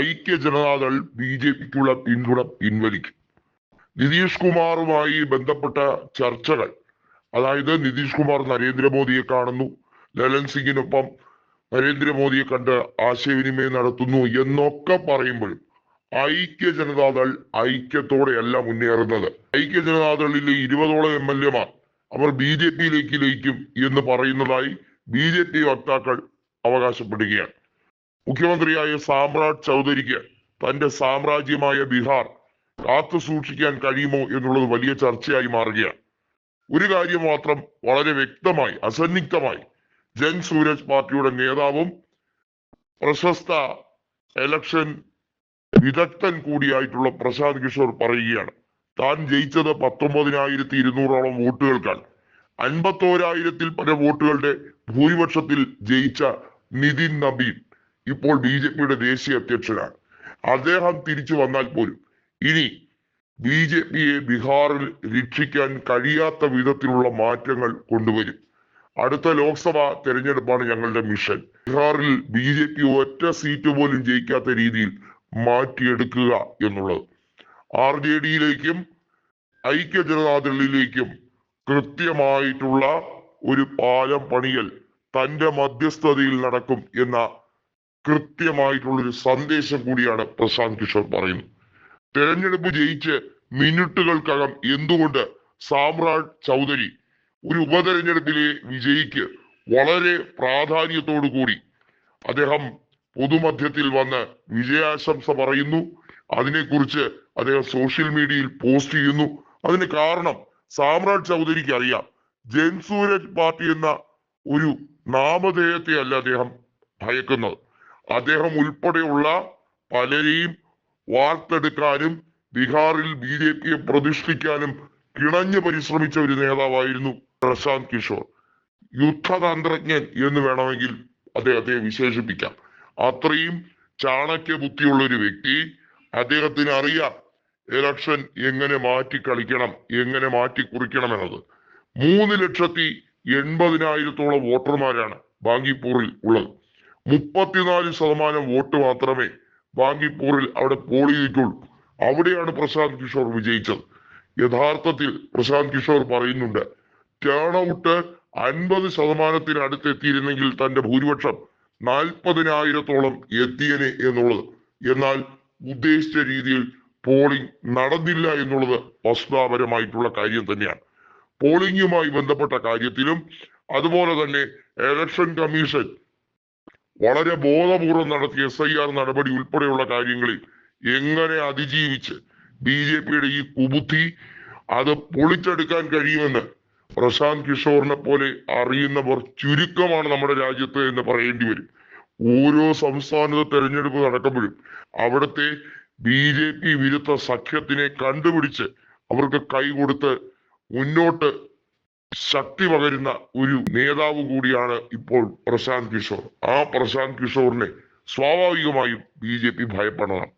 ഐക്യ ജനതാദൾ BJPക്കുള്ള പിന്തുണ പിൻവലിക്കും. നിതീഷ് കുമാറുമായി ബന്ധപ്പെട്ട ചർച്ചകൾ, അതായത് നിതീഷ് കുമാർ നരേന്ദ്രമോദിയെ കാണുന്നു, ലലൻ സിംഗിനൊപ്പം നരേന്ദ്രമോദിയെ കണ്ട് ആശയവിനിമയം നടത്തുന്നു എന്നൊക്കെ പറയുമ്പോഴും ഐക്യ ജനതാദൾ ഐക്യത്തോടെയല്ല മുന്നേറുന്നത്. ഐക്യ ജനതാദളിലെ 20ഓളം MLA-മാർ അവർ BJPയിലേക്ക് ലയിക്കും എന്ന് പറയുന്നതായി BJP വക്താക്കൾ അവകാശപ്പെടുകയാണ്. മുഖ്യമന്ത്രിയായ സാമ്രാജ് ചൗധരിക്ക് തന്റെ സാമ്രാജ്യമായ ബീഹാർ കാത്തു സൂക്ഷിക്കാൻ കഴിയുമോ എന്നുള്ളത് വലിയ ചർച്ചയായി മാറുകയാണ്. ഒരു കാര്യം മാത്രം വളരെ വ്യക്തമായി അസന്നിഗ്ധമായി ജൻ സൂരജ് പാർട്ടിയുടെ നേതാവും പ്രശസ്ത ഇലക്ഷൻ വിദഗ്ധൻ കൂടിയായിട്ടുള്ള പ്രശാന്ത് കിഷോർ പറയുകയാണ്, താൻ ജയിച്ചത് 19,200ഓളം വോട്ടുകൾക്കാണ്. 51,000-ൽ പരം വോട്ടുകളുടെ ഭൂരിപക്ഷത്തിൽ ജയിച്ച നിതിൻ നബീൻ ഇപ്പോൾ BJPയുടെ ദേശീയ അധ്യക്ഷനാണ്. അദ്ദേഹം തിരിച്ചു വന്നാൽ പോലും ഇനി BJPയെ ബീഹാറിൽ രക്ഷിക്കാൻ കഴിയാത്ത വിധത്തിലുള്ള മാറ്റങ്ങൾ കൊണ്ടുവരും. അടുത്ത ലോക്സഭാ തെരഞ്ഞെടുപ്പാണ് ഞങ്ങളുടെ മിഷൻ. ബീഹാറിൽ BJP ഒറ്റ സീറ്റ് പോലും ജയിക്കാത്ത രീതിയിൽ മാറ്റിയെടുക്കുക എന്നുള്ളത്. RJDയിലേക്കും ഐക്യ ജനതാദളിലേക്കും കൃത്യമായിട്ടുള്ള ഒരു പാലം പണിയൽ തന്റെ മധ്യസ്ഥതയിൽ നടക്കും എന്ന കൃത്യമായിട്ടുള്ളൊരു സന്ദേശം കൂടിയാണ് പ്രശാന്ത് കിഷോർ പറയുന്നത്. തെരഞ്ഞെടുപ്പ് ജയിച്ച് മിനിറ്റുകൾക്കകം എന്തുകൊണ്ട് സാമ്രാജ് ചൗധരി ഒരു ഉപതെരഞ്ഞെടുപ്പിലെ വിജയിക്ക് വളരെ പ്രാധാന്യത്തോടു കൂടി അദ്ദേഹം പൊതുമധ്യത്തിൽ വന്ന് വിജയാശംസ പറയുന്നു, അതിനെക്കുറിച്ച് അദ്ദേഹം സോഷ്യൽ മീഡിയയിൽ പോസ്റ്റ് ചെയ്യുന്നു. അതിന് കാരണം സാമ്രാജ് ചൗധരിക്ക് അറിയാം, ജൻ സൂരജ് പാർട്ടി എന്ന ഒരു നാമധേയത്തെ അല്ല അദ്ദേഹം ഭയക്കുന്നത്. അദ്ദേഹം ഉൾപ്പെടെയുള്ള പലരെയും വാർത്തെടുക്കാനും ബീഹാറിൽ BJPയെ പ്രതിഷ്ഠിക്കാനും കിണഞ്ഞു പരിശ്രമിച്ച ഒരു നേതാവായിരുന്നു പ്രശാന്ത് കിഷോർ. യുദ്ധതന്ത്രജ്ഞൻ എന്ന് വേണമെങ്കിൽ അദ്ദേഹത്തെ വിശേഷിപ്പിക്കാം. അത്രയും ചാണക്യ ബുദ്ധിയുള്ള ഒരു വ്യക്തി. അദ്ദേഹത്തിന് അറിയാം ഇലക്ഷൻ എങ്ങനെ മാറ്റി കളിക്കണം, എങ്ങനെ മാറ്റി കുറിക്കണം എന്നത്. 3,80,000-ഓളം വോട്ടർമാരാണ് ബാങ്കിപ്പൂറിൽ ഉള്ളത്. 34% വോട്ട് മാത്രമേ ബാങ്കിപ്പൂറിൽ അവിടെ പോൾ ചെയ്തിട്ടുള്ളൂ. അവിടെയാണ് പ്രശാന്ത് കിഷോർ വിജയിച്ചത്. യഥാർത്ഥത്തിൽ പ്രശാന്ത് കിഷോർ പറയുന്നുണ്ട്, ടേൺ ഔട്ട് 50%-ത്തിനടുത്ത് എത്തിയിരുന്നെങ്കിൽ തന്റെ ഭൂരിപക്ഷം 40,000-ഓളം എത്തിയനെ എന്നുള്ളത്. എന്നാൽ ഉദ്ദേശിച്ച രീതിയിൽ പോളിംഗ് നടന്നില്ല എന്നുള്ളത് വസ്തുതാപരമായിട്ടുള്ള കാര്യം തന്നെയാണ്. പോളിംഗുമായി ബന്ധപ്പെട്ട കാര്യത്തിലും അതുപോലെ തന്നെ ഇലക്ഷൻ കമ്മീഷൻ വളരെ ബോധപൂർവം നടത്തിയ SIR നടപടി ഉൾപ്പെടെയുള്ള കാര്യങ്ങളിൽ എങ്ങനെ അതിജീവിച്ച് BJPയുടെ ഈ കുബുദ്ധി അത് പൊളിച്ചെടുക്കാൻ കഴിയുമെന്ന് പ്രശാന്ത് കിഷോറിനെ പോലെ അറിയുന്നവർ ചുരുക്കമാണ് നമ്മുടെ രാജ്യത്ത് എന്ന് പറയേണ്ടി വരും. ഓരോ സംസ്ഥാനത്ത് തെരഞ്ഞെടുപ്പ് നടക്കുമ്പോഴും അവിടുത്തെ BJP വിരുദ്ധ സഖ്യത്തിനെ കണ്ടുപിടിച്ച് അവർക്ക് കൈ കൊടുത്ത് മുന്നോട്ട് ശക്തി പകരുന്ന ഒരു നേതാവ് കൂടിയാണ് ഇപ്പോൾ പ്രശാന്ത് കിഷോർ. ആ പ്രശാന്ത് കിഷോറിനെ സ്വാഭാവികമായും BJP ഭയപ്പെടണം.